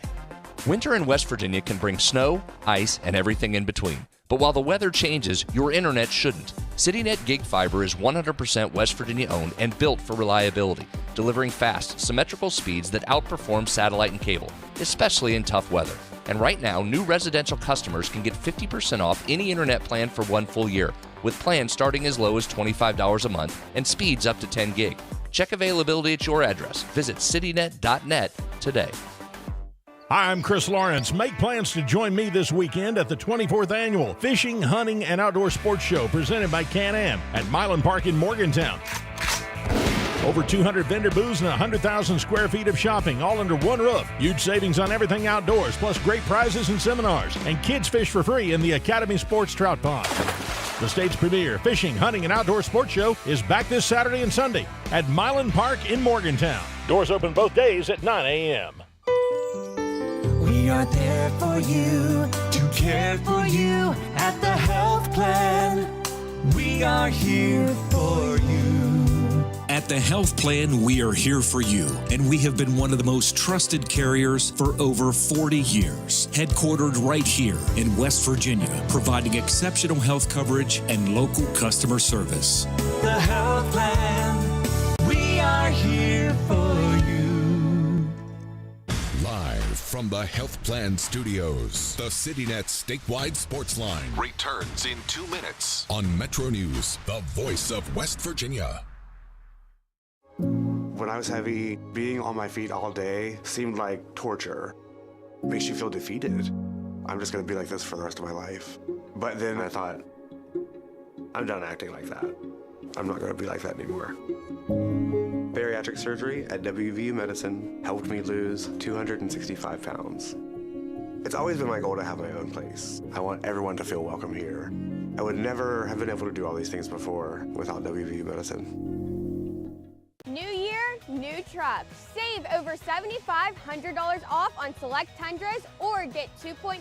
Winter in West Virginia can bring snow, ice, and everything in between. But while the weather changes, your internet shouldn't. CityNet Gig Fiber is 100% West Virginia owned and built for reliability, delivering fast, symmetrical speeds that outperform satellite and cable, especially in tough weather. And right now, new residential customers can get 50% off any internet plan for 1 full year, with plans starting as low as $25 a month and speeds up to 10 gig. Check availability at your address. Visit citynet.net today. Hi, I'm Chris Lawrence. Make plans to join me this weekend at the 24th Annual Fishing, Hunting, and Outdoor Sports Show presented by Can-Am at Milan Park in Morgantown. Over 200 vendor booths and 100,000 square feet of shopping, all under one roof. Huge savings on everything outdoors, plus great prizes and seminars. And kids fish for free in the Academy Sports Trout Pond. The state's premier Fishing, Hunting, and Outdoor Sports Show is back this Saturday and Sunday at Milan Park in Morgantown. Doors open both days at 9 a.m. We are there for you, to care for you at the health plan. We are here for you. At the Health Plan, we are here for you, and we have been one of the most trusted carriers for over 40 years. Headquartered right here in West Virginia, providing exceptional health coverage and local customer service. The Health Plan, we are here for you. Live from the Health Plan Studios, the CityNet statewide Sportsline returns in 2 minutes on Metro News, the voice of West Virginia. When I was heavy, being on my feet all day seemed like torture. It makes you feel defeated. I'm just gonna be like this for the rest of my life. But then I thought, I'm done acting like that. I'm not going to be like that anymore. Bariatric surgery at WVU Medicine helped me lose 265 pounds. It's always been my goal to have my own place. I want everyone to feel welcome here. I would never have been able to do all these things before without WVU Medicine. New year, new trucks. Save over $7,500 off on select Tundras or get 2.99%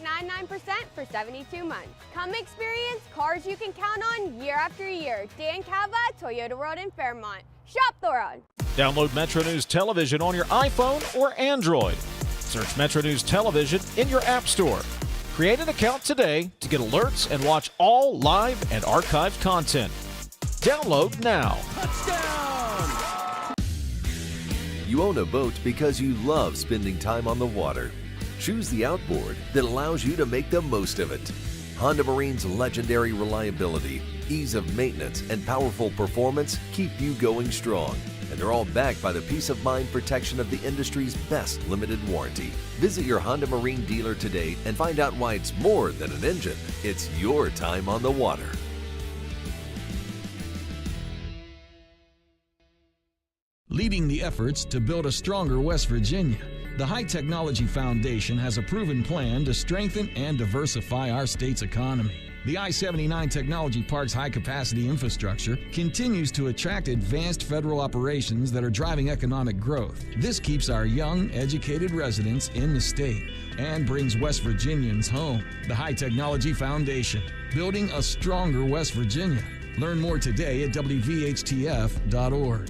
for 72 months. Come experience cars you can count on year after year. Dan Cava, Toyota World in Fairmont. Shop the road. Download Metro News Television on your iPhone or Android. Search Metro News Television in your app store. Create an account today to get alerts and watch all live and archived content. Download now. You own a boat because you love spending time on the water. Choose the outboard that allows you to make the most of it. Honda Marine's legendary reliability, ease of maintenance, and powerful performance keep you going strong. And they're all backed by the peace of mind protection of the industry's best limited warranty. Visit your Honda Marine dealer today and find out why it's more than an engine. It's your time on the water. Leading the efforts to build a stronger West Virginia, the High Technology Foundation has a proven plan to strengthen and diversify our state's economy. The I-79 Technology Park's high-capacity infrastructure continues to attract advanced federal operations that are driving economic growth. This keeps our young, educated residents in the state and brings West Virginians home. The High Technology Foundation, building a stronger West Virginia. Learn more today at WVHTF.org.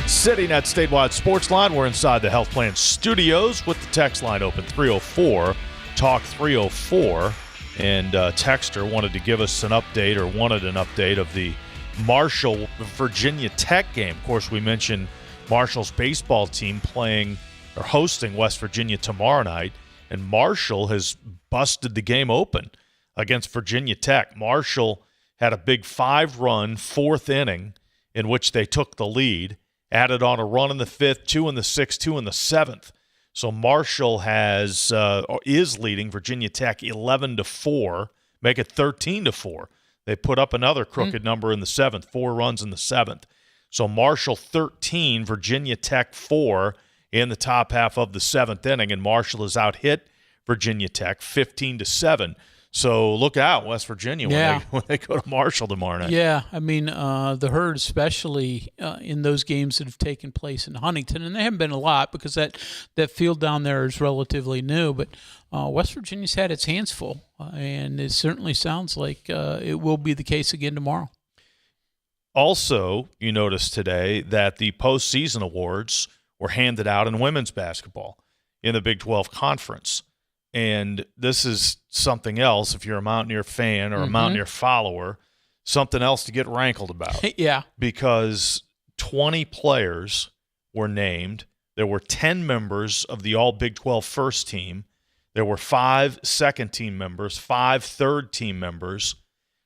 Sitting at Statewide Sportsline, we're inside the Health Plan Studios with the text line open, 304 Talk 304. And Texter wanted to give us an update, or wanted an update of the Marshall Virginia Tech game. Of course, we mentioned Marshall's baseball team playing or hosting West Virginia tomorrow night, and Marshall has busted the game open against Virginia Tech. Marshall had a big 5-run fourth inning in which they took the lead, added on a run in the 5th, 2 in the 6th, 2 in the 7th. So Marshall is leading Virginia Tech 11-4, make it 13-4. They put up another crooked number in the 7th, 4 runs in the 7th. So Marshall 13, Virginia Tech 4 in the top half of the 7th inning, and Marshall has out-hit Virginia Tech 15-7. So look out, West Virginia, when they go to Marshall tomorrow night. Yeah, I mean, the Herd, especially in those games that have taken place in Huntington, and there haven't been a lot because that field down there is relatively new, but West Virginia's had its hands full, and it certainly sounds like it will be the case again tomorrow. Also, you notice today that the postseason awards were handed out in women's basketball in the Big 12 Conference. And this is something else, if you're a Mountaineer fan or a Mountaineer follower, something else to get rankled about. Yeah. Because 20 players were named. There were 10 members of the all Big 12 first team. There were 5 second team members, 5 third team members.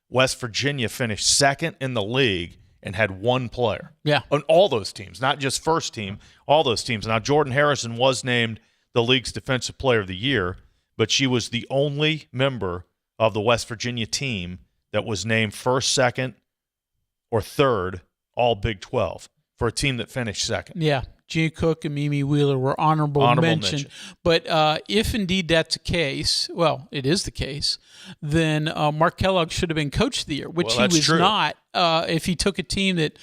West Virginia finished second in the league and had 1 player. Yeah. On all those teams, not just first team, all those teams. Now, Jordan Harrison was named the league's Defensive Player of the Year, but she was the only member of the West Virginia team that was named first, second, or third, all Big 12 for a team that finished second. Yeah, Gia Cook and Mimi Wheeler were honorable mention. But if indeed that's the case, well, it is the case, then Mark Kellogg should have been Coach of the Year, which he was not if he took a team that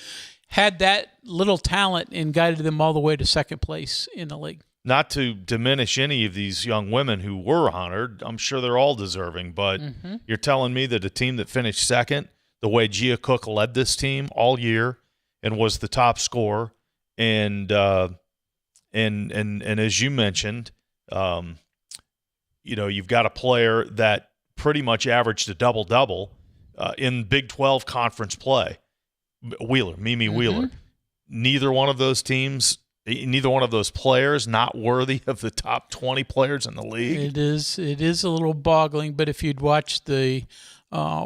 had that little talent and guided them all the way to second place in the league. Not to diminish any of these young women who were honored. I'm sure they're all deserving, but you're telling me that a team that finished second, the way Gia Cook led this team all year and was the top scorer, and as you mentioned, you've got a player that pretty much averaged a double-double in Big 12 conference play. Mimi Wheeler. Neither one of those teams, neither one of those players not worthy of the top 20 players in the league. It is a little boggling, but if you'd watched the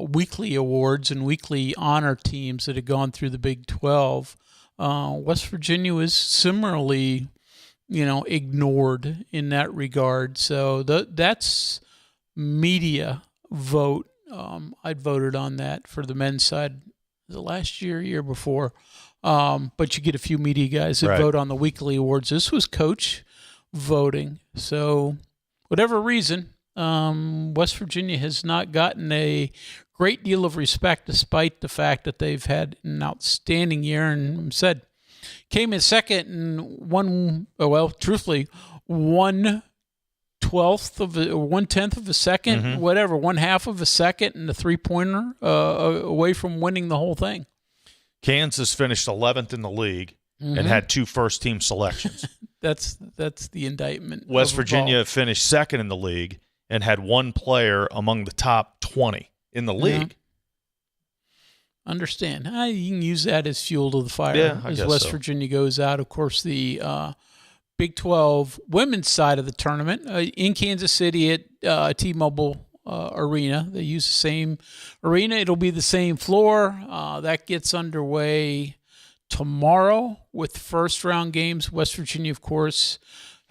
weekly awards and weekly honor teams that had gone through the Big 12, West Virginia was similarly, ignored in that regard. So that's media vote. I'd voted on that for the men's side the last year before. But you get a few media guys that vote on the weekly awards. This was coach voting. So whatever reason, West Virginia has not gotten a great deal of respect despite the fact that they've had an outstanding year and came in second and truthfully, 1/12 of a second, whatever, 1/2 of a second and a 3-pointer away from winning the whole thing. Kansas finished 11th in the league and had 2 first-team selections. That's the indictment. West Virginia finished second in the league and had 1 player among the top 20 in the league. Understand. You can use that as fuel to the fire as West Virginia goes out. Of course, the Big 12 women's side of the tournament in Kansas City at T-Mobile Arena. They use the same arena. It'll be the same floor. That gets underway tomorrow with first-round games. West Virginia, of course,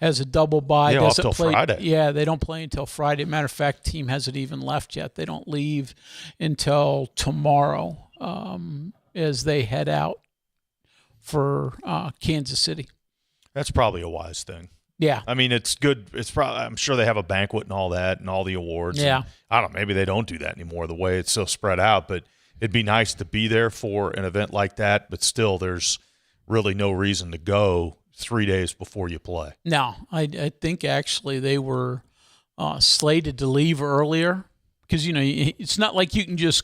has a double bye. Yeah, doesn't till play, Friday. Yeah, they don't play until Friday. Matter of fact, the team hasn't even left yet. They don't leave until tomorrow as they head out for Kansas City. That's probably a wise thing. Yeah. I mean, it's good. It's probably, I'm sure they have a banquet and all that and all the awards. Yeah. And I don't know. Maybe they don't do that anymore the way it's so spread out, but it'd be nice to be there for an event like that. But still, there's really no reason to go 3 days before you play. No, I think actually they were slated to leave earlier because, it's not like you can just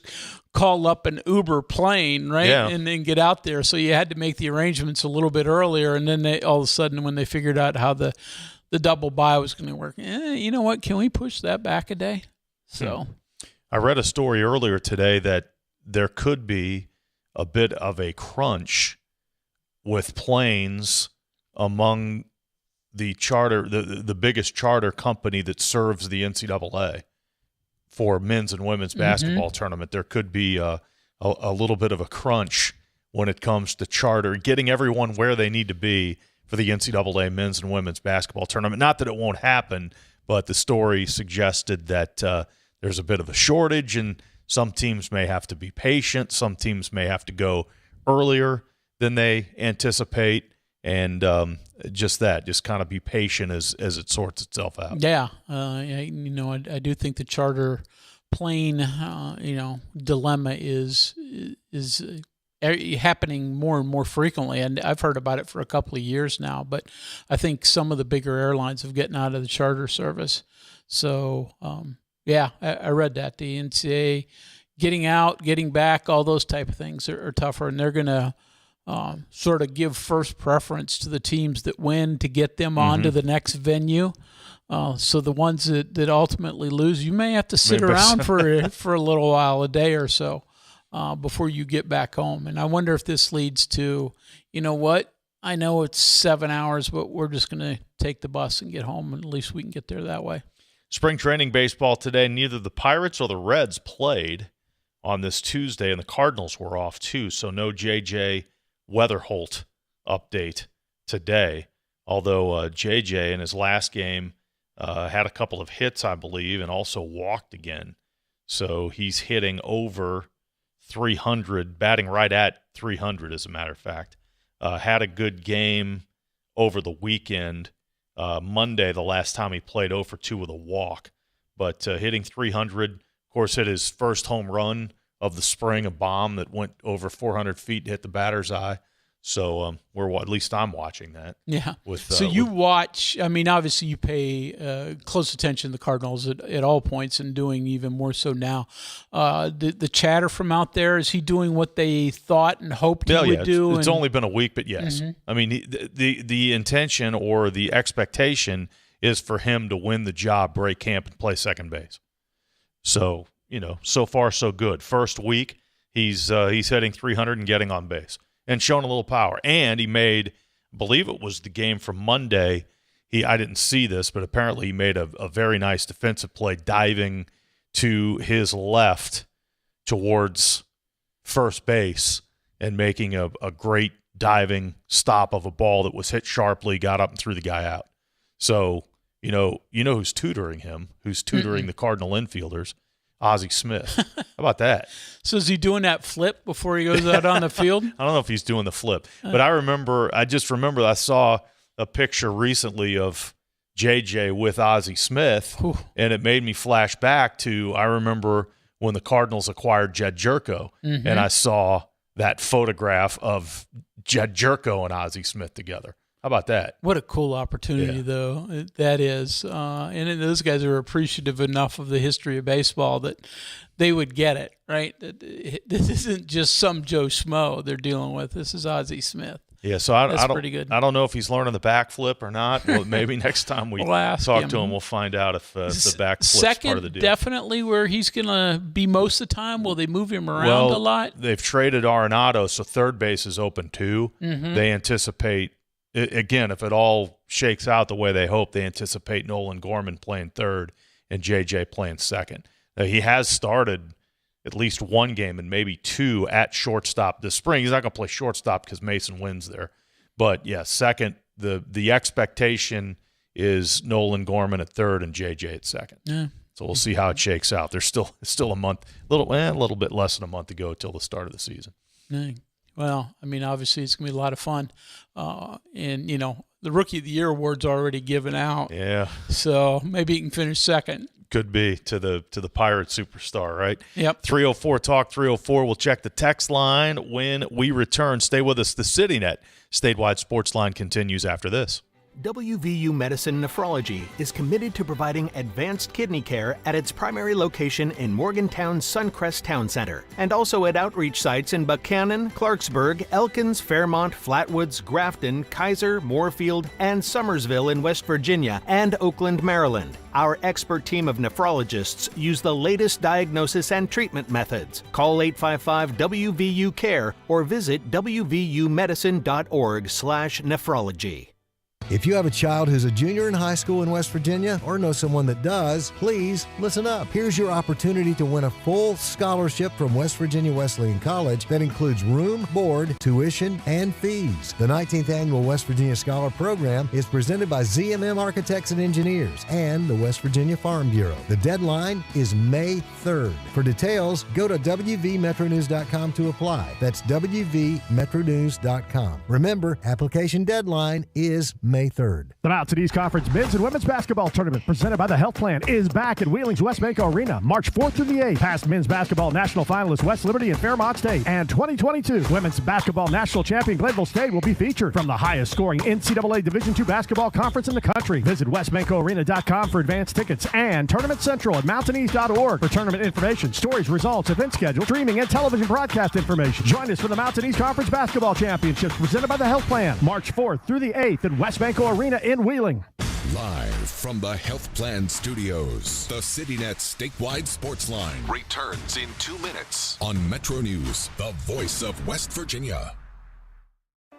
call up an Uber plane, right, and then get out there. So you had to make the arrangements a little bit earlier, and then all of a sudden when they figured out how the double bye was going to work, you know what, can we push that back a day? So I read a story earlier today that there could be a bit of a crunch with planes among the charter, the biggest charter company that serves the NCAA for men's and women's basketball tournament. There could be a little bit of a crunch when it comes to charter, getting everyone where they need to be for the NCAA men's and women's basketball tournament. Not that it won't happen, but the story suggested that there's a bit of a shortage, and some teams may have to be patient. Some teams may have to go earlier than they anticipate. And just kind of be patient as it sorts itself out. Yeah, I do think the charter plane, dilemma is happening more and more frequently, and I've heard about it for a couple of years now. But I think some of the bigger airlines have gotten out of the charter service. So, I read that the NCAA getting out, getting back, all those type of things are tougher, and they're going to sort of give first preference to the teams that win to get them on to the next venue. So the ones that ultimately lose, you may have to sit around for a little while, a day or so, before you get back home. And I wonder if this leads to, I know it's 7 hours, but we're just going to take the bus and get home, and at least we can get there that way. Spring training baseball today, neither the Pirates or the Reds played on this Tuesday, and the Cardinals were off too, so no J.J. Weatherholt update today, although JJ in his last game had a couple of hits, I believe, and also walked again. So he's hitting over 300, batting right at 300, as a matter of fact. Had a good game over the weekend. Monday, the last time he played, 0 for 2 with a walk. But hitting 300, of course, hit his first home run of the spring, a bomb that went over 400 feet and hit the batter's eye. So at least I'm watching that. Yeah. So you watch, obviously you pay close attention to the Cardinals at all points, and doing even more so now. The chatter from out there, is he doing what they thought and hoped he would do? It's only been a week, but yes. I mean, the intention or the expectation is for him to win the job, break camp, and play second base. So, so far so good. First week, he's hitting 300 and getting on base and showing a little power. And he made, I believe it was the game from Monday, I didn't see this, but apparently he made a very nice defensive play diving to his left towards first base and making a great diving stop of a ball that was hit sharply, got up and threw the guy out. So, you know who's tutoring him, who's tutoring the Cardinal infielders? Ozzie Smith. How about that? So is he doing that flip before he goes out on the field? I don't know if he's doing the flip, but I just remember I saw a picture recently of JJ with Ozzie Smith, and it made me flash back to, I remember when the Cardinals acquired Jed Jerko, and I saw that photograph of Jed Jerko and Ozzie Smith together. How about that? What a cool opportunity, though, that is. And those guys are appreciative enough of the history of baseball that they would get it, right? This isn't just some Joe Schmo they're dealing with. This is Ozzie Smith. Yeah, so I don't, pretty good. I don't know if he's learning the backflip or not. Well, maybe next time we talk to him, we'll find out if the backflip's part of the deal. Definitely where he's going to be most of the time. Will they move him around a lot? They've traded Arenado, so third base is open too. They anticipate, again, if it all shakes out the way they hope, they anticipate Nolan Gorman playing third and JJ playing second. Now, he has started at least one game and maybe two at shortstop this spring. He's not going to play shortstop because Mason wins there. But, yeah, second, the expectation is Nolan Gorman at third and JJ at second. Yeah. So we'll see how it shakes out. There's still a month, a little bit less than a month to go till the start of the season. Yeah. Well, I mean, obviously it's going to be a lot of fun. And, the Rookie of the Year award's already given out. Yeah. So maybe he can finish second. Could be to the Pirate superstar, right? Yep. 304 Talk 304. We'll check the text line when we return. Stay with us. The CityNet statewide sports line continues after this. WVU Medicine Nephrology is committed to providing advanced kidney care at its primary location in Morgantown's Suncrest Town Center, and also at outreach sites in Buchanan, Clarksburg, Elkins, Fairmont, Flatwoods, Grafton, Kaiser, Moorfield, and Summersville in West Virginia, and Oakland, Maryland. Our expert team of nephrologists use the latest diagnosis and treatment methods. Call 855-WVU-CARE or visit wvumedicine.org/nephrology. If you have a child who's a junior in high school in West Virginia or know someone that does, please listen up. Here's your opportunity to win a full scholarship from West Virginia Wesleyan College that includes room, board, tuition, and fees. The 19th Annual West Virginia Scholar Program is presented by ZMM Architects and Engineers and the West Virginia Farm Bureau. The deadline is May 3rd. For details, go to wvmetronews.com to apply. That's wvmetronews.com. Remember, application deadline is May 3rd. The Mountain East Conference Men's and Women's Basketball Tournament presented by the Health Plan is back at Wheeling's Westbanco Arena March 4th through the 8th. Past men's basketball national finalists West Liberty and Fairmont State, and 2022 women's basketball national champion Glenville State will be featured. From the highest scoring NCAA Division II basketball conference in the country, visit westbancoarena.com for advanced tickets and Tournament Central at mountaineast.org for tournament information, stories, results, event schedule, streaming, and television broadcast information. Join us for the Mountain East Conference Basketball Championships presented by the Health Plan March 4th through the 8th at Westbanco Arena in Wheeling. Live from the Health Plan Studios, the CityNet statewide sports line returns in 2 minutes on Metro News, the voice of West Virginia.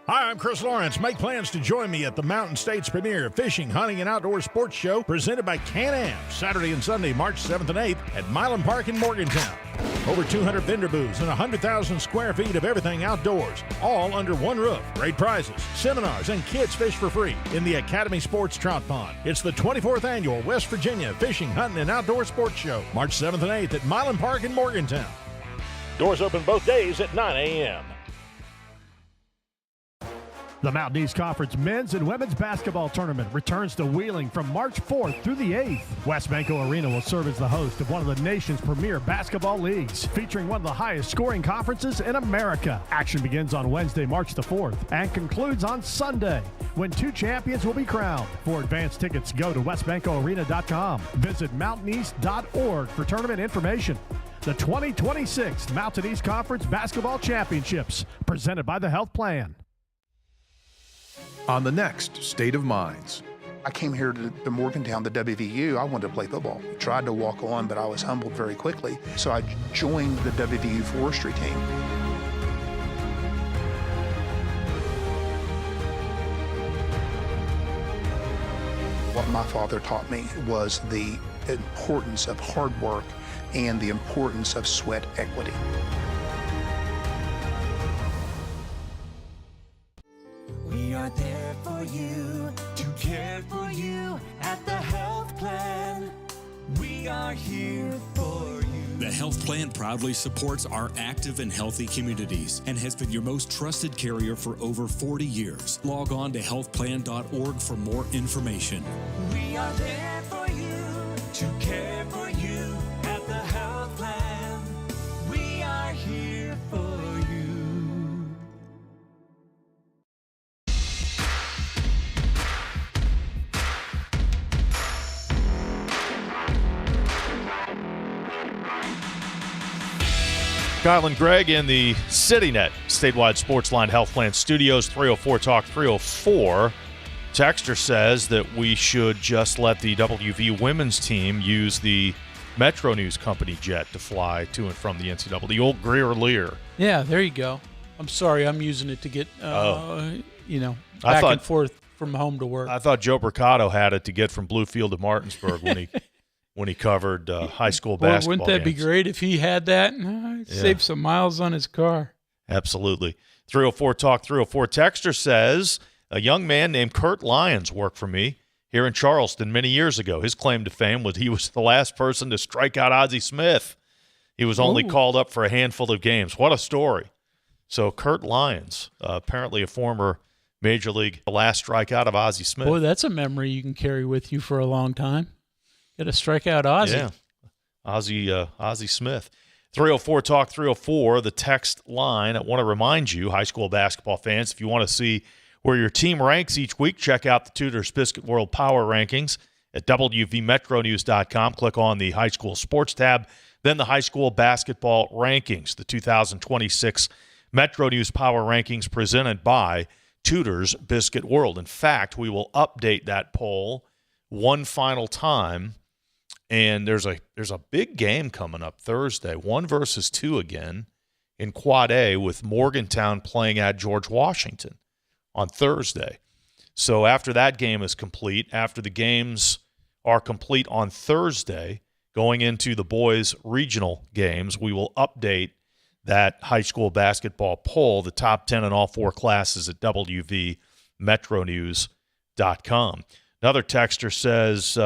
Hi, I'm Chris Lawrence. Make plans to join me at the Mountain State's premier fishing, hunting, and outdoor sports show presented by Can-Am, Saturday and Sunday, March 7th and 8th at Milan Park in Morgantown. Over 200 vendor booths and 100,000 square feet of everything outdoors, all under one roof. Great prizes, seminars, and kids fish for free in the Academy Sports Trout Pond. It's the 24th annual West Virginia Fishing, Hunting, and Outdoor Sports Show, March 7th and 8th at Milan Park in Morgantown. Doors open both days at 9 a.m. The Mountain East Conference Men's and Women's Basketball Tournament returns to Wheeling from March 4th through the 8th. Westbanco Arena will serve as the host of one of the nation's premier basketball leagues, featuring one of the highest scoring conferences in America. Action begins on Wednesday, March the 4th, and concludes on Sunday, when 2 champions will be crowned. For advance tickets, go to westbancoarena.com. Visit mountaineast.org for tournament information. The 2026 Mountain East Conference Basketball Championships, presented by the Health Plan. On the next State of Minds. I came here to Morgantown, the WVU. I wanted to play football. Tried to walk on, but I was humbled very quickly. So I joined the WVU forestry team. What my father taught me was the importance of hard work and the importance of sweat equity. you, to care for you at the health plan. We are here for you. The Health Plan proudly supports our active and healthy communities and has been your most trusted carrier for over 40 years. Log on to healthplan.org for more information. We are there for you, to care for you at the health plan. We are here for you. Kyle and Greg in the CityNet statewide Sportsline Health Plan Studios, 304 Talk 304. Texter says that we should just let the WVU women's team use the Metro News Company jet to fly to and from the NCAA, the old Greer Lear. Yeah, there you go. I'm sorry, I'm using it to get, back and forth from home to work. I thought Joe Bricado had it to get from Bluefield to Martinsburg when he covered high school basketball. Wouldn't that be games. great if he had that? Save some miles on his car. Absolutely. 304 Talk 304. Texter says, a young man named Kurt Lyons worked for me here in Charleston many years ago. His claim to fame was he was the last person to strike out Ozzie Smith. He was only called up for a handful of games. What a story. So Kurt Lyons, apparently a former Major League, the last strikeout of Ozzie Smith. Boy, that's a memory you can carry with you for a long time. Get a strikeout Ozzie. Yeah, Ozzie Smith. 304 Talk 304, the text line. I want to remind you, high school basketball fans, if you want to see where your team ranks each week, check out the Tudor's Biscuit World Power Rankings at WVMetroNews.com. Click on the High School Sports tab, then the High School Basketball Rankings, the 2026 Metro News Power Rankings presented by Tudor's Biscuit World. In fact, we will update that poll one final time. And there's a big game coming up Thursday, 1 versus 2 again in Quad A with Morgantown playing at George Washington on Thursday. So after that game is complete, after the games are complete on Thursday, going into the boys' regional games, we will update that high school basketball poll, the top 10 in all 4 classes at WVMetroNews.com. Another texter says,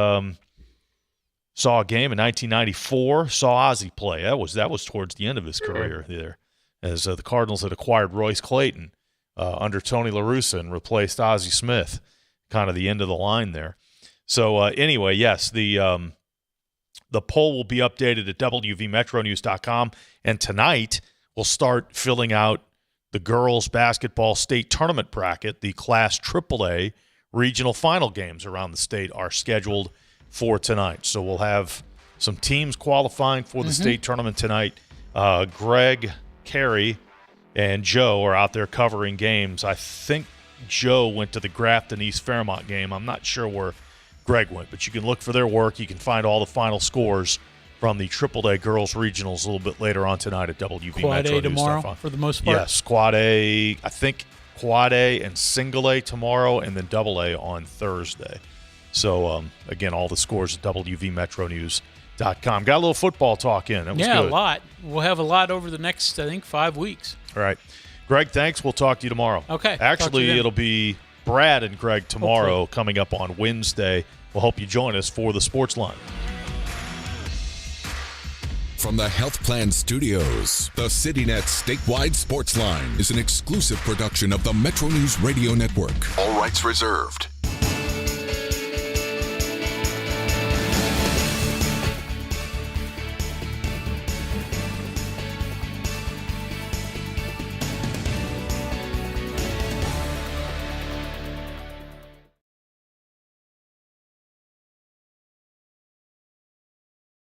saw a game in 1994, saw Ozzie play. That was towards the end of his career there, as the Cardinals had acquired Royce Clayton under Tony La Russa and replaced Ozzie Smith, kind of the end of the line there. So anyway, yes, the poll will be updated at WVMetroNews.com, and tonight we'll start filling out the girls' basketball state tournament bracket. The Class AAA regional final games around the state are scheduled for tonight. So we'll have some teams qualifying for the state tournament tonight. Greg, Carey, and Joe are out there covering games. I think Joe went to the Grafton East Fairmont game. I'm not sure where Greg went, but you can look for their work. You can find all the final scores from the AAA girls regionals a little bit later on tonight at WV Quad Metro A tomorrow for the most part? Yes, Quad A. I think Quad A and Single A tomorrow, and then Double A on Thursday. So, again, all the scores at WVMetroNews.com. Got a little football talk in. That was good. A lot. We'll have a lot over the next, I think, 5 weeks. All right. Greg, thanks. We'll talk to you tomorrow. Okay. Actually, it'll be Brad and Greg tomorrow coming up on Wednesday. We'll hope you join us for the Sports Line. From the Health Plan Studios, the CityNet statewide Sports Line is an exclusive production of the Metro News Radio Network. All rights reserved.